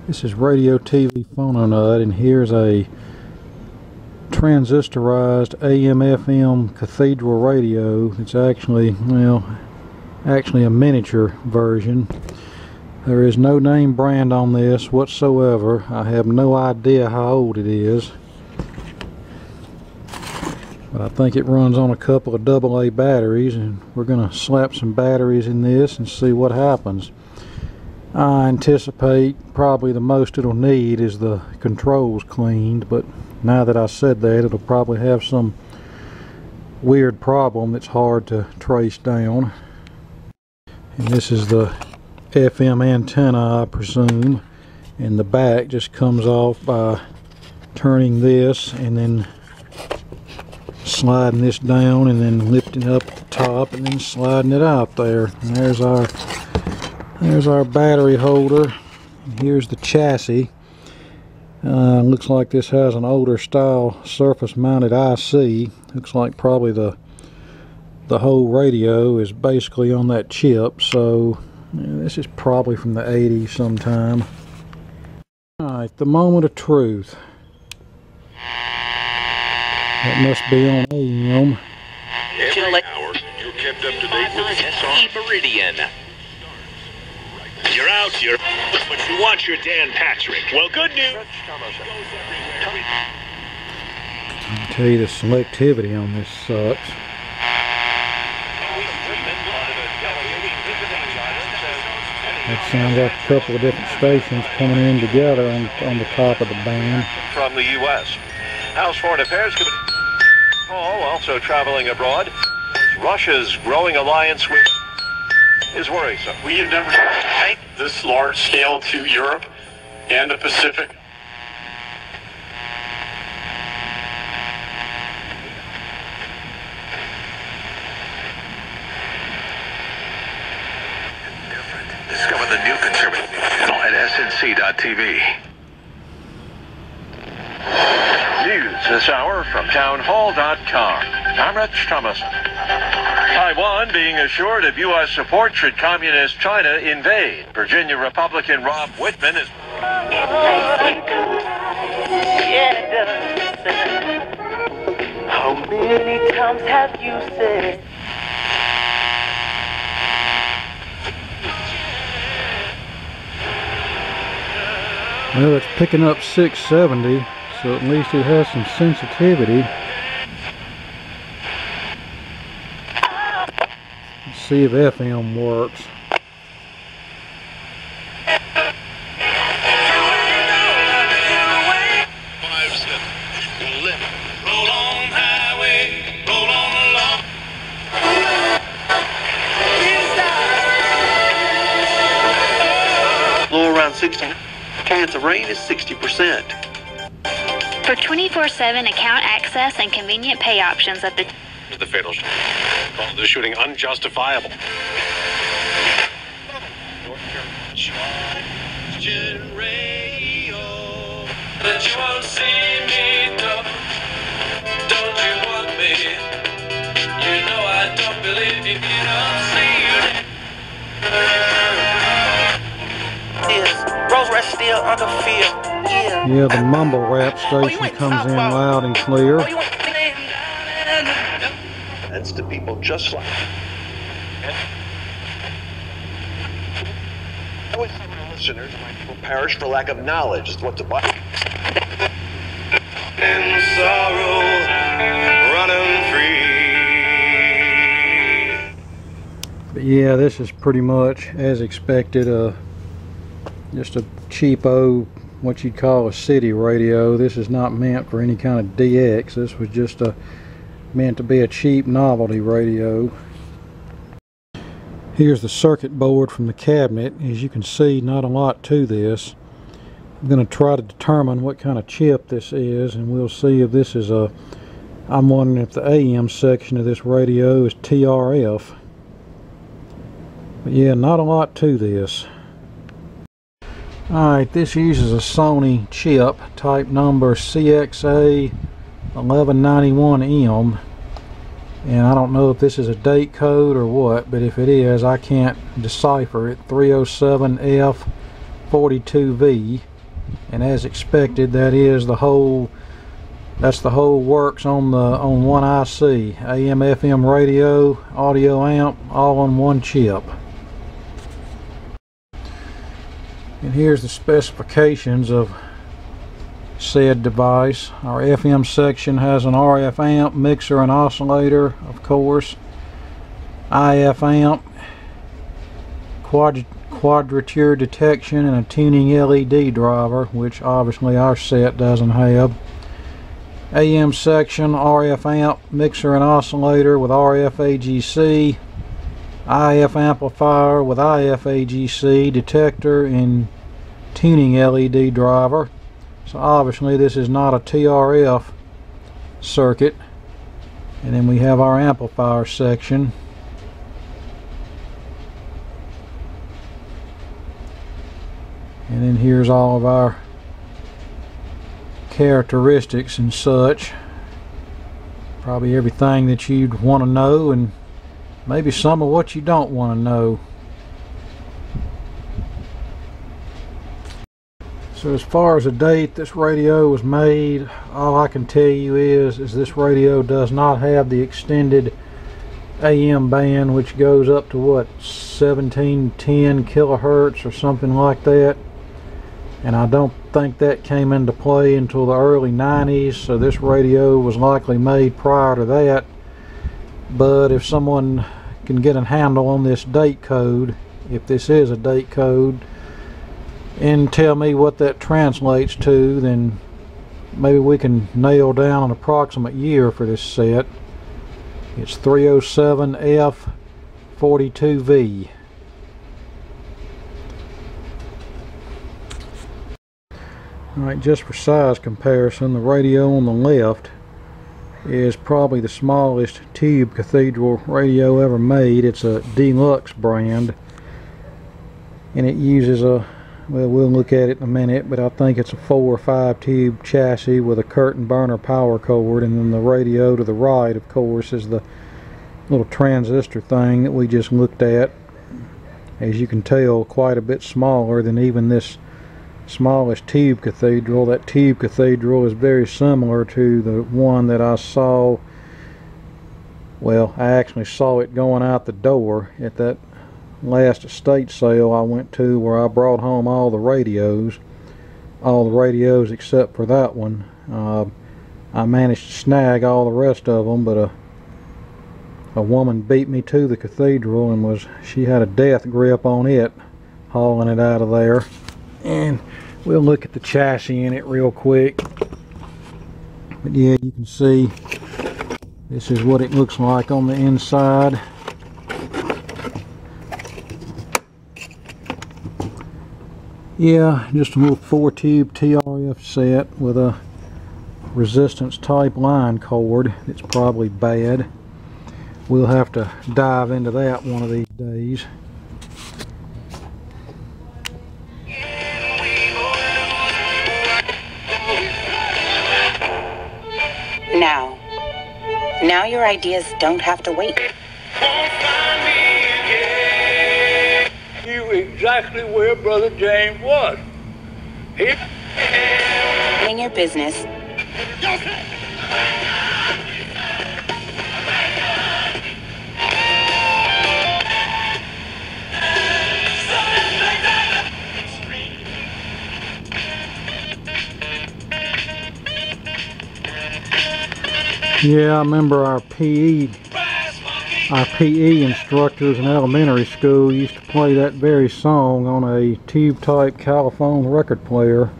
This is Radio TV Phono Nut, and here's a transistorized AM/FM Cathedral radio. It's actually a miniature version. There is no name brand on this whatsoever. I have no idea how old it is, but I think it runs on a couple of AA batteries, and we're going to slap some batteries in this and see what happens. I anticipate probably the most it'll need is the controls cleaned, but now that I said that, it'll probably have some weird problem that's hard to trace down. And this is the FM antenna, I presume, and the back just comes off by turning this and then sliding this down and then lifting up the top and then sliding it out there. And there's our battery holder. Here's the chassis. Looks like this has an older style surface mounted IC. Looks like probably the whole radio is basically on that chip, so this is probably from the 80s sometime. Alright, the moment of truth. That must be on AM. Every hour, you're kept up to date with the Meridian. You're out here, but you want your Dan Patrick. Well, good news. I'll tell you, the selectivity on this sucks. That sounds like a couple of different stations coming in together on the top of the band. From the U.S. House Foreign Affairs Committee. Paul also traveling abroad. Russia's growing alliance with is worrisome. We have never taken this large scale to Europe and the Pacific. Discover the new conservative channel at snc.tv. News this hour from townhall.com. I'm Rich Thomason. Taiwan being assured of U.S. support should Communist China invade. Virginia Republican Rob Whitman is... How many times have you said? Well, it's picking up 670, so at least it has some sensitivity. Let's see if FM works. Low around 16. Chance of rain is 60%. For 24/7 account access and convenient pay options at the fatal called the shooting unjustifiable. That you won't see me, don't you want me? You know I don't believe you don't see Rose Red still under field. Yeah, the mumble rap station comes in loud and clear. That's to people just like... I would say my listeners, my people perish for lack of knowledge as to what to buy. in sorrow, running free. But yeah, this is pretty much as expected, just a cheapo, what you'd call a city radio. This is not meant for any kind of DX. This was just meant to be a cheap novelty radio. Here's the circuit board from the cabinet. As you can see, not a lot to this. I'm going to try to determine what kind of chip this is, and we'll see if this is I'm wondering if the AM section of this radio is TRF. But yeah, not a lot to this. Alright, this uses a Sony chip, type number CXA 1191M. And I don't know if this is a date code or what, but if it is, I can't decipher it. 307F42V. and as expected, that's the whole works on one IC. AM FM radio, audio amp, all on one chip. And here's the specifications of said device. Our FM section has an RF amp, mixer and oscillator, of course, IF amp, quadrature detection, and a tuning LED driver, which obviously our set doesn't have. AM section, RF amp, mixer and oscillator with RF AGC, IF amplifier with IF AGC, detector, and tuning LED driver. So obviously this is not a TRF circuit. And then we have our amplifier section. And then here's all of our characteristics and such. Probably everything that you'd want to know, and maybe some of what you don't want to know. So as far as the date this radio was made, all I can tell you is this radio does not have the extended AM band, which goes up to what, 1710 kilohertz or something like that. And I don't think that came into play until the early 90s, so this radio was likely made prior to that. But if someone can get a handle on this date code, if this is a date code, and tell me what that translates to, then maybe we can nail down an approximate year for this set. It's 307F42V. Alright, just for size comparison, the radio on the left is probably the smallest tube Cathedral radio ever made. It's a deluxe brand, and it uses a, well, we'll look at it in a minute, but I think it's a 4 or 5 tube chassis with a curtain burner power cord. And then the radio to the right, of course, is the little transistor thing that we just looked at. As you can tell, quite a bit smaller than even this smallest tube Cathedral. That tube Cathedral is very similar to the one that I saw, well, I actually saw it going out the door at that last estate sale I went to, where I brought home all the radios except for that one. I managed to snag all the rest of them, but a woman beat me to the Cathedral, and she had a death grip on it, hauling it out of there. And we'll look at the chassis in it real quick. But yeah, you can see this is what it looks like on the inside. Yeah, just a little 4 tube TRF set with a resistance type line cord. It's probably bad. We'll have to dive into that one of these days. Now your ideas don't have to wait. You exactly where Brother James was. In your business. Yeah, I remember our PE instructors in elementary school used to play that very song on a tube-type Caliphone record player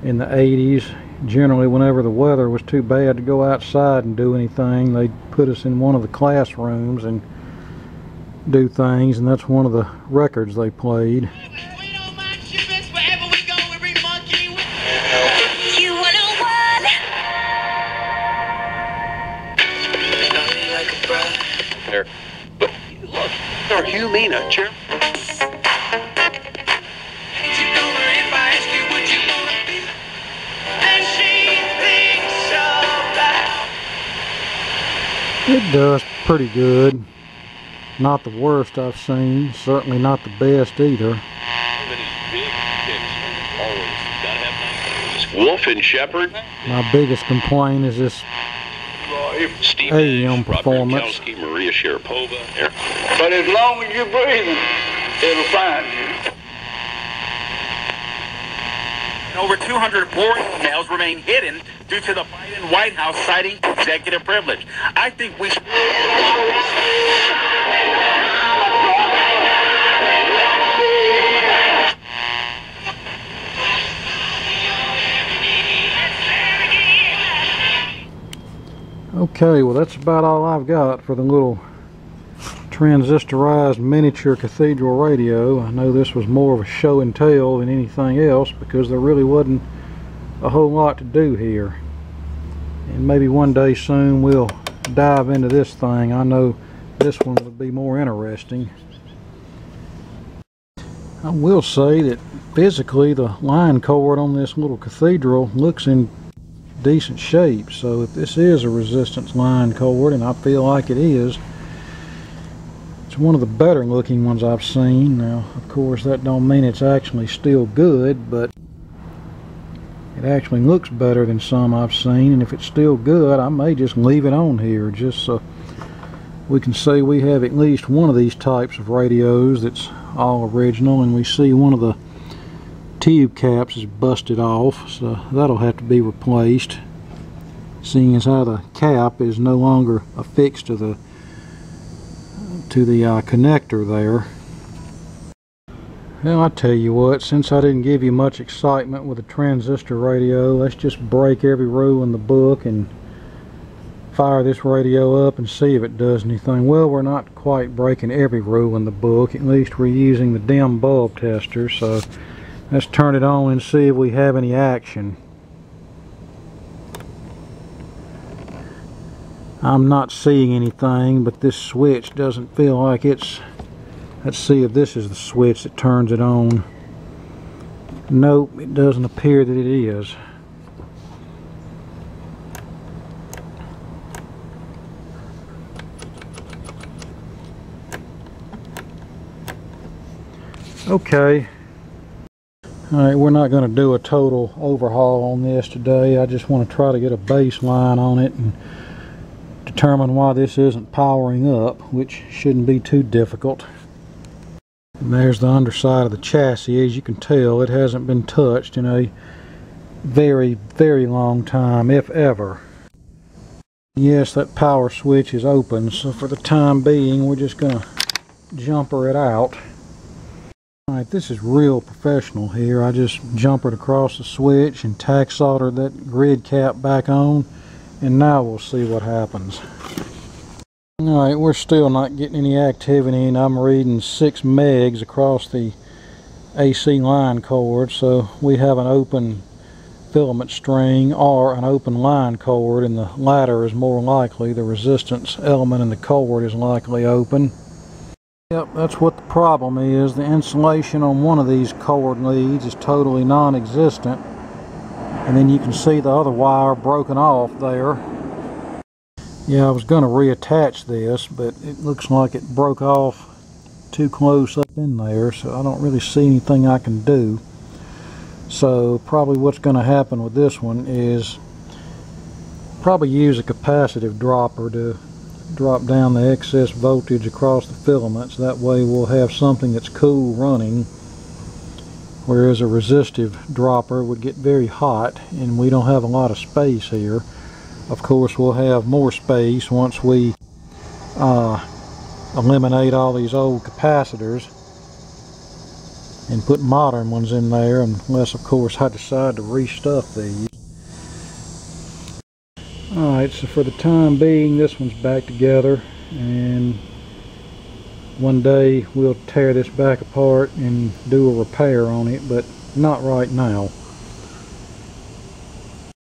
in the 80s. Generally, whenever the weather was too bad to go outside and do anything, they'd put us in one of the classrooms and do things, and that's one of the records they played. Look, or you mean a chair? It does pretty good. Not the worst I've seen, certainly not the best either. Big kicks. Always gotta have nice. Wolf and Shepherd. My biggest complaint is this Steve AM Nash, Rob performance. Gronkowski, Maria Sharapova. But as long as you're breathing, it'll find you. Over 200 board emails remain hidden due to the Biden White House citing executive privilege. I think we should... Okay, well that's about all I've got for the little transistorized miniature Cathedral radio. I know this was more of a show and tell than anything else because there really wasn't a whole lot to do here. And maybe one day soon we'll dive into this thing. I know this one would be more interesting. I will say that physically the line cord on this little Cathedral looks in decent shape, so if this is a resistance line cord, and I feel like it is, it's one of the better looking ones I've seen. Now of course that don't mean it's actually still good, but it actually looks better than some I've seen, and if it's still good I may just leave it on here just so we can say we have at least one of these types of radios that's all original, and we see one of the tube caps is busted off, so that'll have to be replaced, seeing as how the cap is no longer affixed to the connector there. Well, I tell you what, since I didn't give you much excitement with a transistor radio, let's just break every rule in the book and fire this radio up and see if it does anything. Well, we're not quite breaking every rule in the book, at least we're using the dim bulb tester, so let's turn it on and see if we have any action. I'm not seeing anything, but this switch doesn't feel like it's... Let's see if this is the switch that turns it on. Nope, it doesn't appear that it is. Okay. Alright, we're not going to do a total overhaul on this today. I just want to try to get a baseline on it and determine why this isn't powering up, which shouldn't be too difficult. And there's the underside of the chassis. As you can tell, it hasn't been touched in a very, very long time, if ever. Yes, that power switch is open, so for the time being we're just going to jumper it out. Alright, this is real professional here. I just jumpered across the switch and tack soldered that grid cap back on, and now we'll see what happens. Alright, we're still not getting any activity, and I'm reading 6 megs across the AC line cord, so we have an open filament string or an open line cord, and the latter is more likely. The resistance element in the cord is likely open. Yep, that's what the problem is. The insulation on one of these cord leads is totally non-existent, and then you can see the other wire broken off there. Yeah, I was going to reattach this, but it looks like it broke off too close up in there, so I don't really see anything I can do. So probably what's going to happen with this one is probably use a capacitive dropper to drop down the excess voltage across the filaments. That way we'll have something that's cool running, whereas a resistive dropper would get very hot, and we don't have a lot of space here. Of course we'll have more space once we eliminate all these old capacitors and put modern ones in there, unless of course I decide to restuff these. Alright, so for the time being this one's back together, and one day we'll tear this back apart and do a repair on it, but not right now.